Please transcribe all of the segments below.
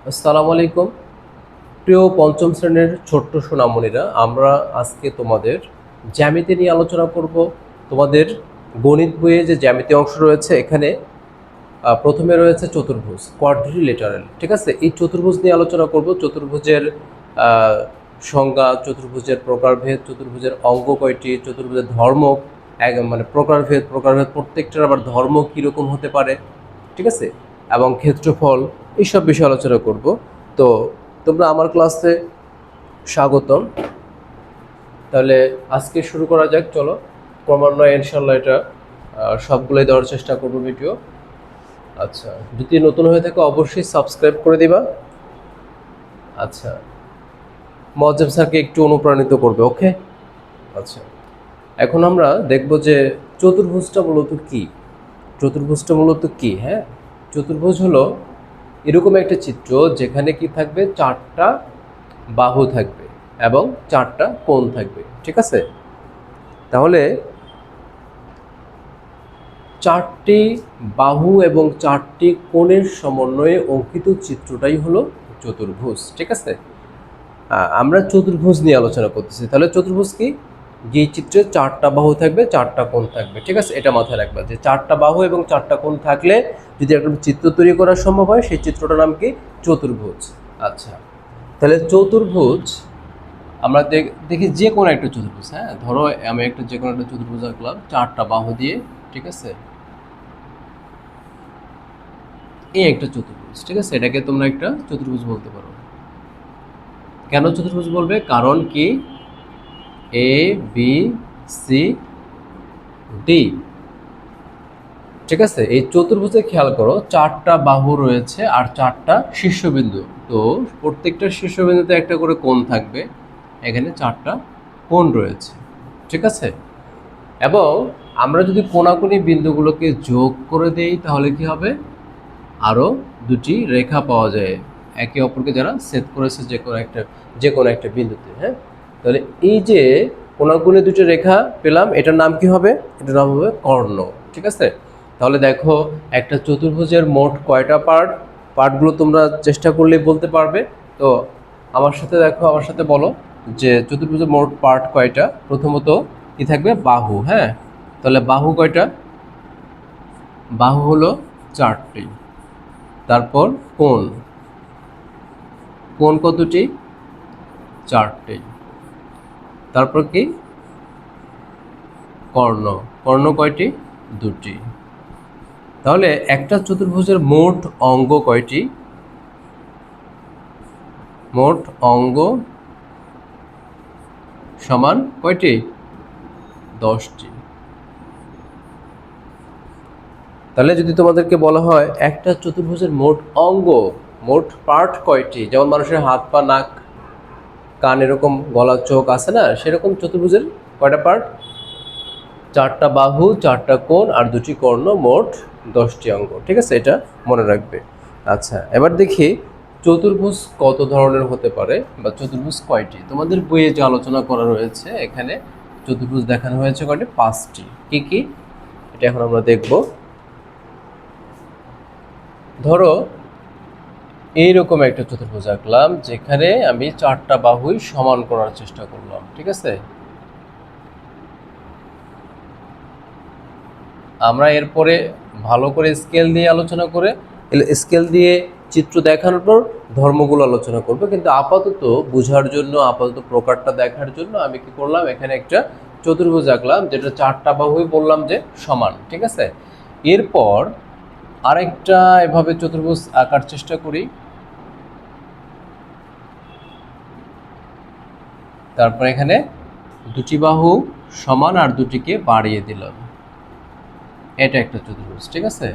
আসসালামু আলাইকুম। প্রিয় পঞ্চম শ্রেণীর ছোট্ট সোনামণিরা, আমরা আজকে তোমাদের জ্যামিতি নিয়ে আলোচনা করব। তোমাদের গণিত বইয়ে যে জ্যামিতি অংশ রয়েছে, এখানে প্রথমে রয়েছে চতুর্ভুজ, কোয়াড্রিলেটারাল। ঠিক আছে, এই চতুর্ভুজ নিয়ে আলোচনা করব। চতুর্ভুজের আহ, সংজ্ঞা, চতুর্ভুজের প্রকারভেদ, চতুর্ভুজের অঙ্গ কয়টি, চতুর্ভুজের ধর্ম, মানে প্রকারভেদ প্রকারভেদ প্রত্যেকটার আবার ধর্ম কীরকম হতে পারে, ঠিক আছে, এবং ক্ষেত্রফল, এইসব বিষয়ে আলোচনা করব। তো তোমরা আমার ক্লাসে স্বাগতম। তাহলে আজকে শুরু করা যাক, চলো। ক্রমান্বয়ে ইনশাল্লাহ এটা সবগুলোই দেওয়ার চেষ্টা করবো ভিডিও। আচ্ছা, যদি নতুন হয়ে থাকে অবশ্যই সাবস্ক্রাইব করে দিবা। আচ্ছা, মজ্জেম স্যারকে একটু অনুপ্রাণিত করবে, ওকে। আচ্ছা, এখন আমরা দেখব যে চতুর্ভুজটা মূলত কি। চতুর্ভুজটা মূলত কি? হ্যাঁ, চতুর্ভুজ হলো এরকম একটা চিত্র যেখানে কি থাকবে, চারটা বাহু থাকবে এবং চারটা কোণ থাকবে। ঠিক আছে, তাহলে চারটি বাহু এবং চারটি কোণের সমন্বয়ে অঙ্কিত চিত্রটাই হলো চতুর্ভুজ। ঠিক আছে, আমরা চতুর্ভুজ নিয়ে আলোচনা করতেছি। তাহলে চতুর্ভুজ কি? যে চিত্রে চারটা বাহু থাকবে, চারটা কোণ থাকবে। ঠিক আছে, এটা মাথায় রাখবা যে চারটা বাহু এবং চারটা কোণ থাকলে যদি একটা চিত্র তৈরি করা সম্ভব হয়, সেই চিত্রটার নাম কি? চতুর্ভুজ। আচ্ছা, তাহলে চতুর্ভুজ আমরা দেখি যে কোনো একটা চতুর্ভুজ। হ্যাঁ, ধরো আমি একটা যে কোনো একটা চতুর্ভুজ আঁকলাম চারটা বাহু দিয়ে। ঠিক আছে, এই একটা চতুর্ভুজ। ঠিক আছে, এটাকে তোমরা একটা চতুর্ভুজ বলতে পারো। কেন চতুর্ভুজ বলবে? কারণ কি, এ বি সি ডি। ঠিক আছে, এই চতুর্ভুজে খেয়াল করো চারটা বাহু রয়েছে আর চারটা শীর্ষবিন্দু। তো প্রত্যেকটা শীর্ষবিন্দুতে একটা করে কোণ থাকবে। এখানে চারটা কোণ রয়েছে। ঠিক আছে, এবং আমরা যদি কোণাকুণি বিন্দুগুলোকে যোগ করে দেই তাহলে কি হবে? আরও দুটি রেখা পাওয়া যায় একে অপরকে যারা সেট করেছে যে কোনো একটা বিন্দুতে। হ্যাঁ, তাহলে এই যে কোণাকুণি দুটি রেখা পেলাম, এটার নাম কি হবে? এটার নাম হবে কর্ণ। ঠিক আছে, তাহলে দেখো একটা চতুর্ভুজের মোট কয়টা পার্টগুলো তোমরা চেষ্টা করলেই বলতে পারবে। তো আমার সাথে দেখো, আমার সাথে বলো যে চতুর্ভুজের মোট পার্ট কয়টা। প্রথমত কি থাকবে? বাহু। হ্যাঁ, তাহলে বাহু কয়টা? বাহু হলো চারটি। তারপর কোণ, কোণ কতটি? চারটি। তারপর কি? কর্ণ, কর্ণ কয়টি? দুটি। তাহলে একটা চতুর্ভুজের মোট অঙ্গ কয়টি? মোট অঙ্গ সমান কয়টি? 10টি। তাহলে যদি তোমাদেরকে বলা হয় একটা চতুর্ভুজের মোট অঙ্গ, মোট পার্ট কয়টি, যেমন মানুষের হাত পা নাক কান এরকম গলা চোখ আছে না, সেরকম চতুর্ভুজের কয়টা পার্ট? চারটা বাহু, চারটা কোণ আর দুটি কর্ণ, মোট 10টি অঙ্গ। ঠিক আছে, এটা মনে রাখবে। আচ্ছা, এবার দেখি চতুর্ভুজ কত ধরনের হতে পারে বা চতুর্ভুজ কয়টি। তোমাদের বইয়ে যে আলোচনা করা রয়েছে এখানে চতুর্ভুজ দেখানো হয়েছে কয়টি? 5টি। কি কি? এটা এখন আমরা দেখব। ধরো এইরকম একটা চতুর্ভুজ আঁকলাম যেখানে আমি চারটা বাহুই সমান করার চেষ্টা করলাম। ঠিক আছে, আমরা এরপরে ভালো করে স্কেল দিয়ে আলোচনা করে, স্কেল দিয়ে চিত্র দেখানোর পর ধর্মগুলো আলোচনা করব। কিন্তু আপাতত বোঝার জন্য, আপাতত প্রকারটা দেখার জন্য আমি কি করলাম, এখানে একটা চতুর্ভুজ আঁকলাম যেটা চারটা বাহুই বললাম যে সমান। ঠিক আছে, এরপর আরেকটা এভাবে চতুর্ভুজ আঁকার চেষ্টা করি। তারপর এখানে দুটি বাহু সমান আর দুটিকে বাড়িয়ে দিলাম। এটা একটা চতুর্ভুজ। ঠিক আছে,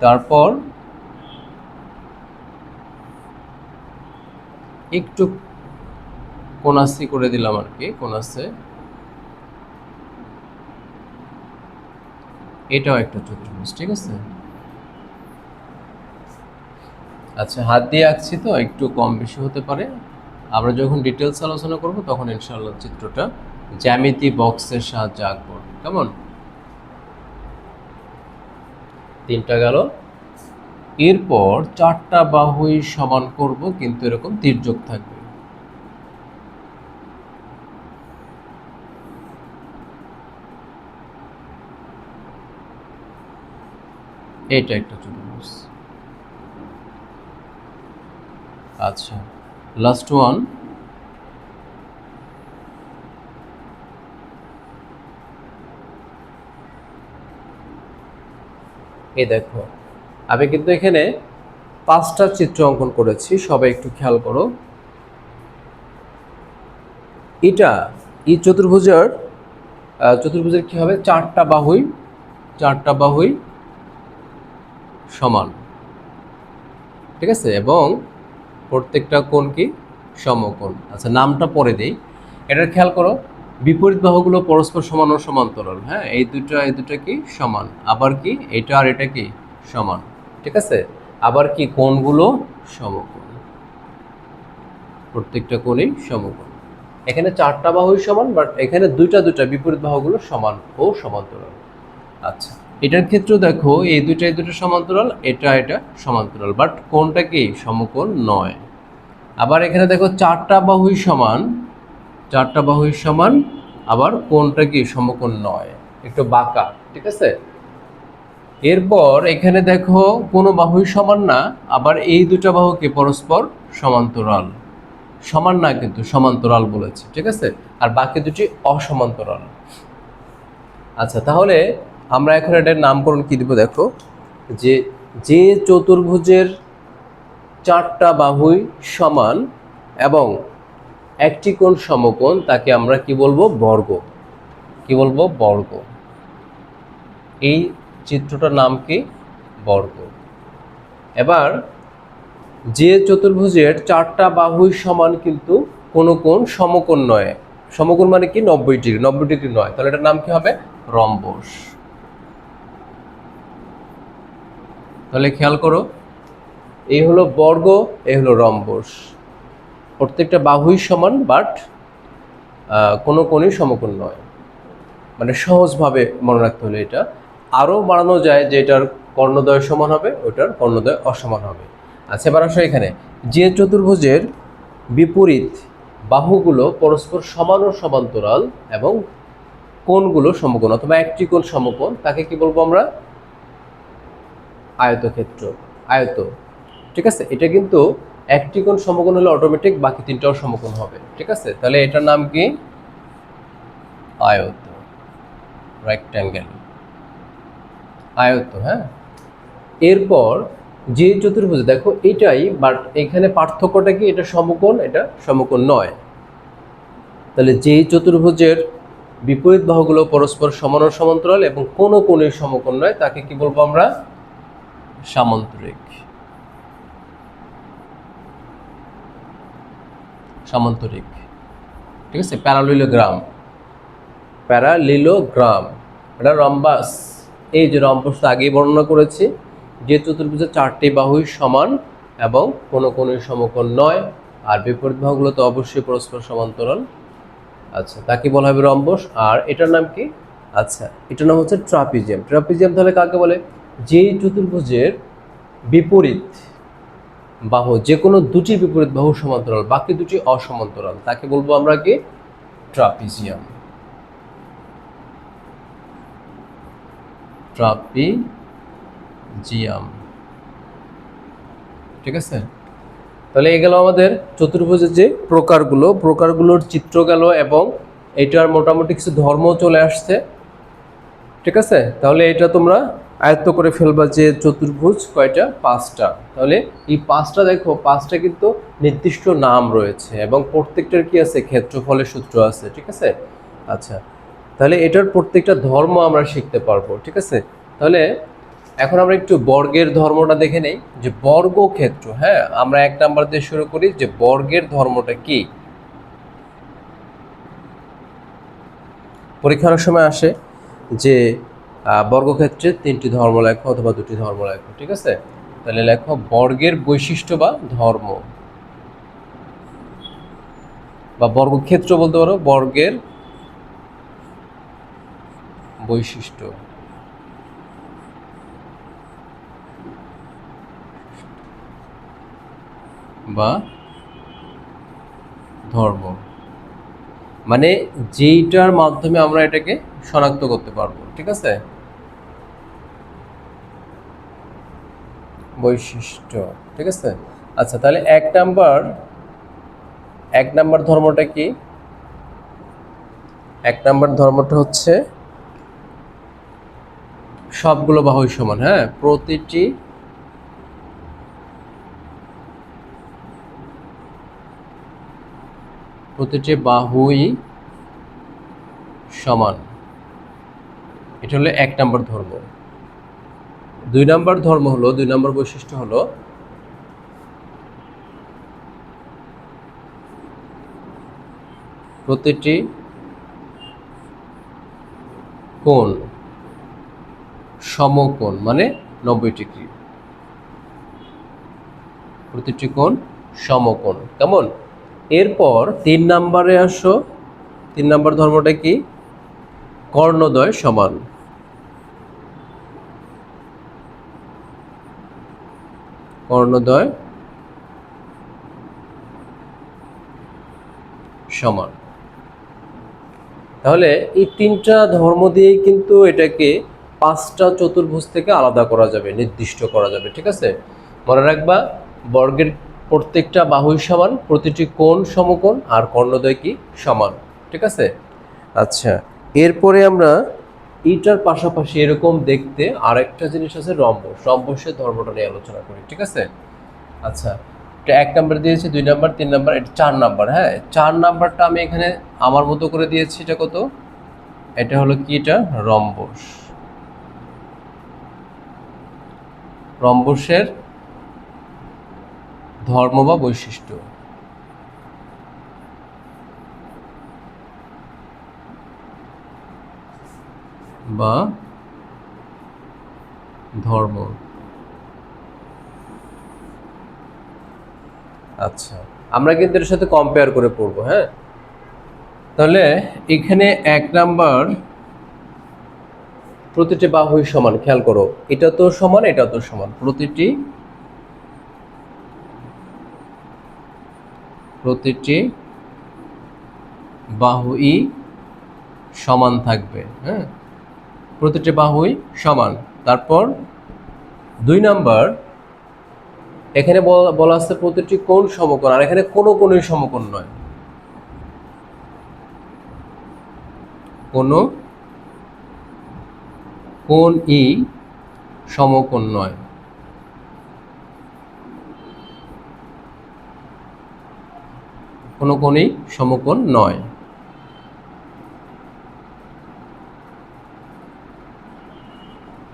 তারপর একটু কোনাসি করে দিলাম আর কি, কোনাসে। এটাও একটা চতুর্ভুজ। ঠিক আছে, আচ্ছা, হাত দিয়ে আঁকছি তো একটু কম বেশি হতে পারে। আমরা যখন ডিটেলস আলোচনা করব তখন ইনশাআল্লাহ চিত্রটা জ্যামিতি বক্সের সাহায্যে আঁকবো। কেমন? তিনটা গেল। এরপর চারটা বাহুই সমান করব, কিন্তু এরকম তির্যক থাকবে। এটা একটা চতুর্ভুজ। আচ্ছা, লাস্ট ওয়ান। এই দেখো, আমি কিন্তু এখানে 5টা চিত্র অঙ্কন করেছি, সবাই একটু খেয়াল করো। এটা এই চতুর্ভুজের কি হবে, চারটা বাহুই সমান, ঠিক আছে, এবং প্রত্যেকটা কোণ কি সমকোণ। আচ্ছা, নামটা পরে দেই। এটা খেয়াল করো, বিপরীত বাহুগুলো পরস্পর সমান ও সমান্তরাল। হ্যাঁ, এই দুটো কি সমান, আবার কি এটা আর এটা কি সমান, ঠিক আছে। আবার কি কোণগুলো সমকোণ, প্রত্যেকটা কোণই সমকোণ। এখানে চারটা বাহুই সমান, বাট এখানে দুইটা বিপরীত বাহুগুলো সমান ও সমান্তরাল। আচ্ছা, এটার ক্ষেত্রে দেখো, এই দুটো সমান্তরাল, এটা সমান্তরাল, বাট কোণটা কি সমকোণ নয়। আবার এখানে দেখো চারটা বাহুই সমান, আবার কোণটা কি সমকোণ নয়, একটু বাঁকা, ঠিক আছে। এরপর এখানে দেখো কোনো বাহুই সমান না, আবার এই দুটো বাহুকে পরস্পর সমান্তরাল, সমান না কিন্তু সমান্তরাল বলেছে, ঠিক আছে। আর বাকি দুটি অসমান্তরাল। আচ্ছা, তাহলে আমরা এখন এটার নামকরণ কি দিব দেখো, যে যে চতুর্ভুজের চারটা বাহুই সমান এবং একটি কোণ সমকোণ, তাকে আমরা কি বলবো, বর্গ। কি বলবো, বর্গ। এই চিত্রটার নাম কি, বর্গ। এবার যে চতুর্ভুজের চারটা বাহুই সমান কিন্তু কোনো কোণ সমকোণ নয়, সমকোণ মানে কি 90 ডিগ্রি নয়, তাহলে এটার নাম কি হবে, রম্বস। তাহলে খেয়াল করো, এই হলো বর্গ, এই হলো রম্বস। প্রত্যেকটা বাহুই সমান, বাট কোনো কোণই সমকোণ নয়। মানে সহজভাবে মনে রাখতে হলে এটা আরও বাড়ানো যায়, যে এটার কর্ণদ্বয় সমান হবে, ওটার কর্ণদ্বয় অসমান হবে। আচ্ছা, এবার আসো এখানে, যে চতুর্ভুজের বিপরীত বাহুগুলো পরস্পর সমান ও সমান্তরাল এবং কোণগুলো সমকোণ, অথবা একটি কোণ সমকোণ, তাকে কি বলবো আমরা, আয়তক্ষেত্র, আয়ত, ঠিক আছে। এটা কিন্তু একটি কোণ সমকোণ হলে অটোমেটিক বাকি তিনটাও সমকোণ হবে, ঠিক আছে। তাহলে এটার নাম কি, আয়ত, রেক্ট্যাঙ্গেল, আয়ত। হ্যাঁ, এরপর যে চতুর্ভুজ দেখো এটাই, বাট এখানে পার্থক্যটা কি, এটা সমকোণ, এটা সমকোণ নয়। তাহলে যেই চতুর্ভুজের বিপরীত বাহুগুলো পরস্পর সমান ও সমান্তরাল এবং কোনো কোণের সমকোণ নয়, তাকে কি বলবো আমরা, সামান্তরিক। সামান্তরিক, ঠিক আছে। প্যারালিলোগ্রাম, এটা রম্বাস। এই যে রম্বাস আগেই বর্ণনা করেছি, যে চতুর্ভুজের চারটি বাহুই সমান এবং কোনো কোণের সমকোণ নয়, আর বিপরীত বাহুগুলো তো অবশ্যই পরস্পর সমান্তরাল। আচ্ছা, তাকে বলা হবে রম্বস। আর এটার নাম কি, আচ্ছা, এটার নাম হচ্ছে ট্রাপিজিয়াম। ট্রাপিজিয়াম তাহলে কাকে বলে, যেই চতুর্ভুজের বিপরীত বাহু, যে কোনো দুটি বিপরীত বাহু সমান্তরাল, বাকি দুটি অসমান্তরাল, তাকে বলবো আমরা কি, ট্রাপিজিয়াম। ট্রাপিজিয়াম, ঠিক আছে। তাহলে এই গেল আমাদের চতুর্ভুজের যে প্রকারগুলোর চিত্র গেল, এবং এটার মোটামুটি কিছু ধর্ম চলে আসছে, ঠিক আছে। তাহলে এটা তোমরা আয়ত্ত করে ফেলবা, যে চতুর্ভুজ কয়টা, 5টা। তাহলে এই 5টা দেখো, 5টা কিন্তু নির্দিষ্ট নাম রয়েছে, এবং প্রত্যেকটার কি আছে, ক্ষেত্রফলের সূত্র আছে, ঠিক আছে। আচ্ছা, তাহলে এটার প্রত্যেকটা ধর্ম আমরা শিখতে পারবো, ঠিক আছে। তাহলে এখন আমরা একটু বর্গের ধর্মটা দেখে নেই, যে বর্গক্ষেত্র। হ্যাঁ, আমরা 1 নাম্বার দিয়ে শুরু করি, যে বর্গের ধর্মটা কি। পরীক্ষার সময় আসে যে বর্গক্ষেত্রে 3টি ধর্ম লেখো অথবা 2টি ধর্ম লেখো, ঠিক আছে। তাহলে লেখো বর্গের বৈশিষ্ট্য বা ধর্ম, বা বর্গক্ষেত্র বলতে পারো, বর্গের বৈশিষ্ট্য। বা ধর্ম, মানে যেইটার মাধ্যমে আমরা এটাকে শনাক্ত করতে পারবো। ঠিক আছে, বৈশিষ্ট্য। ঠিক আছে, আচ্ছা তাহলে এক নাম্বার ধর্মটা কি? এক নাম্বার ধর্মটা হচ্ছে সবগুলো বাহুই সমান। হ্যাঁ, প্রতিটি বাহুই সমান, এটা হলো এক নাম্বার ধর্ম। দুই নাম্বার বৈশিষ্ট্য হলো প্রতিটি কোণ সমকোণ, মানে 90 ডিগ্রি। প্রতিটি কোণ সমকোণ, কেমন? এরপর 3 নাম্বারে আসো। 3 নাম্বার ধর্মটা কি? কর্ণদ্বয় সমান। কর্ণদ্বয় সমান। তাহলে এই 3টা ধর্ম দিয়েই কিন্তু এটাকে 5টা চতুর্ভুজ থেকে আলাদা করা যাবে, নির্দিষ্ট করা যাবে। ঠিক আছে, মনে রাখবা বর্গের প্রত্যেকটা বাহুই সমান, প্রতিটি কোণ সমকোণ, আর কর্ণদ্বয় কি? সমান। ঠিক আছে, আচ্ছা এরপরে আমরা এইটার পাশাপাশি এরকম দেখতে আরেকটা জিনিস আছে, রম্বস। রম্বসের ধর্মটা নিয়ে আলোচনা করি। ঠিক আছে, আচ্ছা এটা 1 নাম্বার দিয়েছি, 2 নাম্বার, 3 নাম্বার, এটা 4 নাম্বার। হ্যাঁ, 4 নাম্বারটা আমি এখানে আমার মতো করে দিয়েছি। এটা কত? এটা হলো কি? এটা রম্বস। রম্বসের ধর্ম বা বৈশিষ্ট্য বা ধর্ম। আচ্ছা, আমরা কিন্তু এর সাথে কম্পেয়ার করে পড়বো। হ্যাঁ, তাহলে এখানে 1 নাম্বার প্রতিটি বাহুই সমান। খেয়াল করো, এটা তো সমান, এটা তো সমান। প্রতিটি বাহুই সমান থাকবে। হ্যাঁ, প্রতিটি বাহুই সমান। তারপর 2 নাম্বার, এখানে বলা আছে প্রতিটি কোণ সমকোণ, আর এখানে কোনো কোণই সমকোণ নয়। কোনো কোণই সমকোণ নয়। কোনো কোণই সমকোণ নয়।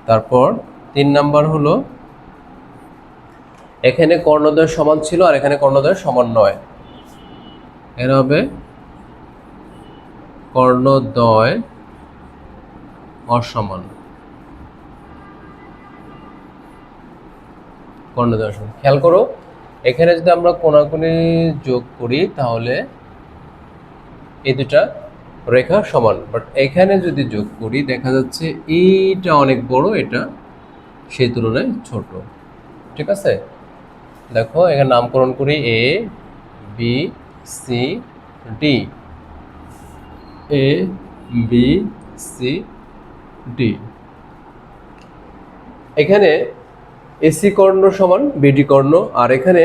তারপর 3 নাম্বার হলো এখানে কর্ণদ্বয় সমান ছিল, আর এখানে কর্ণদ্বয় সমান নয়। এর হবে কর্ণদ্বয় অসমান। কর্ণদ্বয় অসমান, খেয়াল করো এখানে যদি আমরা কোণাকুণি যোগ করি তাহলে এই দুটা রেখা সমান, বাট এখানে যদি যোগ করি দেখা যাচ্ছে এইটা অনেক বড়, এটা সেই তুলনায় ছোট। ঠিক আছে, দেখো এখানে নামকরণ করি A B C D. A B C D. এখানে এসি কর্ণ সমান বিডি কর্ণ, আর এখানে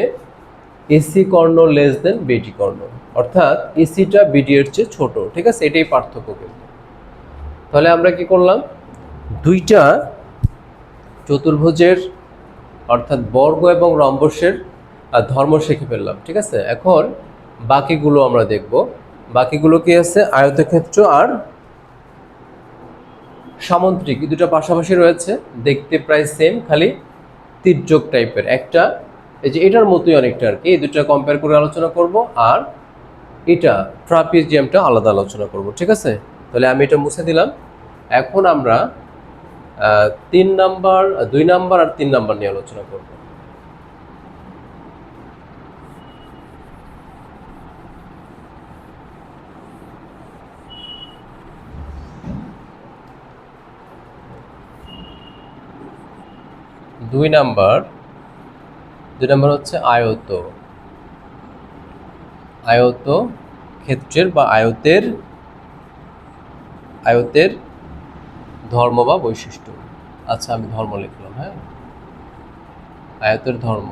এসি কর্ণ লেস দেন বিডি কর্ণ, অর্থাৎ এসিটা বিডি এর চেয়ে ছোট। ঠিক আছে, এটাই পার্থক্য কিন্তু। তাহলে আমরা কি করলাম? 2টা চতুর্ভুজের অর্থাৎ বর্গ এবং রম্বসের ধর্ম শিখে ফেললাম। ঠিক আছে, এখন বাকিগুলো আমরা দেখব। বাকিগুলো কি আছে? আয়তক্ষেত্র আর সামন্ত্রিক, দুটো পাশাপাশি রয়েছে, দেখতে প্রায় সেম, খালি তির্যক টাইপের একটা, এই যে এটার মতোই অনেকটা আর কি। এই দুটো কম্পেয়ার করে আলোচনা করব, আর এটা ট্রাপিজিয়ামটা আলাদা আলোচনা করব। ঠিক আছে, তাহলে আমি এটা মুছে দিলাম। এখন আমরা 3 নাম্বার, 2 নাম্বার আর 3 নাম্বার নিয়ে আলোচনা করব। দুই নাম্বার হচ্ছে আয়ত। আয়ত ক্ষেত্রের বা আয়তের আয়তের ধর্ম বা বৈশিষ্ট্য। আচ্ছা, আমি ধর্ম লিখলাম। হ্যাঁ, আয়তের ধর্ম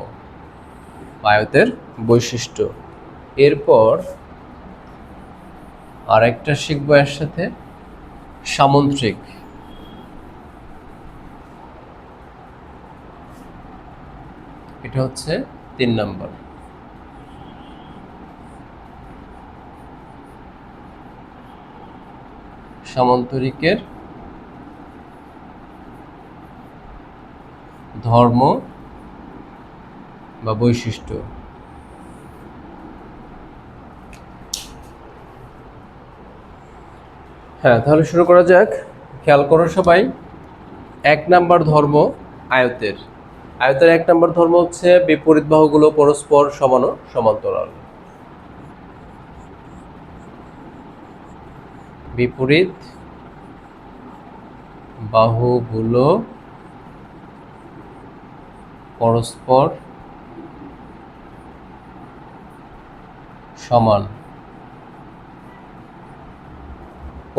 বা আয়তের বৈশিষ্ট্য। এরপর আরেকটা শিখবো এর সাথে, সামন্ত্রিক। এটা হচ্ছে 3 নাম্বার। সামন্তরিকের ধর্ম বা বৈশিষ্ট্য। হ্যাঁ, তাহলে শুরু করা যাক। খেয়াল করো সবাই, 1 নাম্বার ধর্ম আয়তের। আয়তের 1 নাম্বার ধর্ম হচ্ছে বিপরীত বাহুগুলো পরস্পর সমান ও সমান্তরাল। বিপরীত বাহুগুলো পরস্পর সমান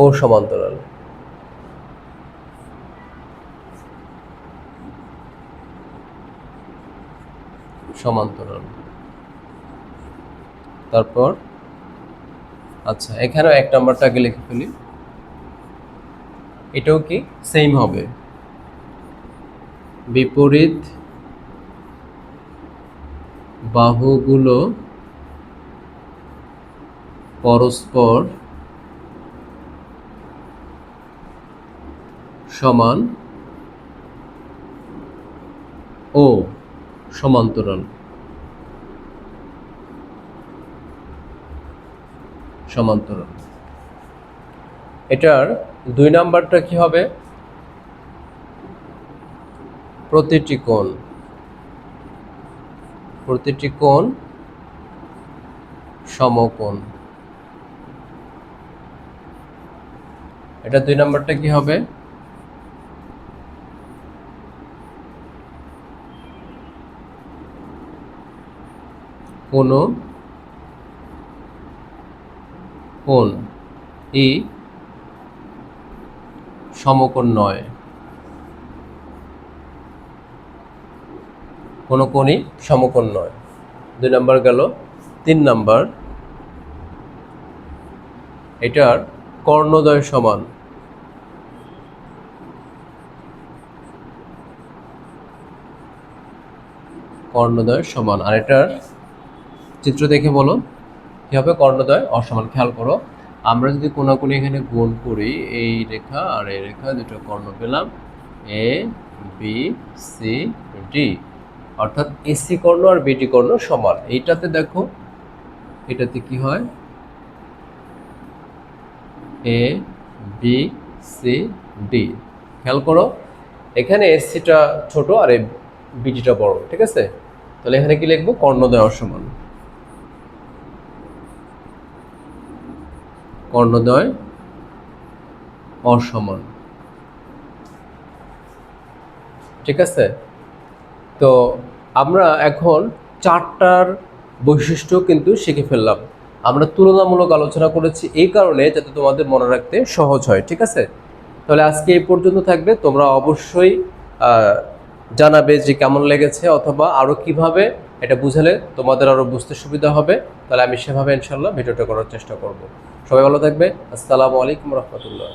ও সমান্তরাল। সমান্তরাল। তারপর আচ্ছা, এখানেও 1 নাম্বারটা আগে লিখে ফেলি। এটাও কি সেম হবে, বিপরীত বাহুগুলো পরস্পর সমান ও সমান্তরাল। সমান্তরাল। এটার 2 নাম্বারটা কি হবে, প্রতিটি কোণ। প্রতিটি কোণ সমকোণ। এটা 2 নাম্বারটা কি হবে, কোনো কোণ ই সমকোণ নয়। কোনো কোণই সমকোণ নয়। 2 নাম্বার গেল। 3 নাম্বার, এটার কর্ণদ্বয় সমান। কর্ণদ্বয় সমান। আর এটার চিত্র দেখে বলো কি হবে, কর্ণদ্বয় অসমান। খেয়াল করো, আমরা যদি কোণাকুণি এখানে গুণ করি, এই রেখা আর এই রেখা দুটো কর্ণ পেলাম, এ বি সি ডি, অর্থাৎ এসি কর্ণ আর বিডি কর্ণ সমান। এইটাতে দেখো, এটাতে কি হয়, এ বি সি ডি। খেয়াল করো, এখানে এসিটা ছোট আর এই বিডিটা বড়, ঠিক আছে? তাহলে এখানে কি লিখবো, কর্ণদ্বয় অসমান। কর্ণদ্বয় অসমান, ঠিক আছে? তো আমরা এখন 4টার বৈশিষ্ট্য কিন্তু শিখে ফেললাম। আমরা তুলনামূলক আলোচনা করেছি এই কারণে যাতে তোমাদের মনে রাখতে সহজ হয়, ঠিক আছে? তাহলে আজকে এই পর্যন্ত থাকবে। তোমরা অবশ্যই জানাবে যে কেমন লেগেছে, অথবা আরও কিভাবে এটা বুঝালে তোমাদের আরও বুঝতে সুবিধা হবে। তাহলে আমি সেভাবে ইনশাল্লাহ ভিডিওটা করার চেষ্টা করব। সবাই ভালো থাকবে। আসসালামু আলাইকুম রহমতুল্লাহ।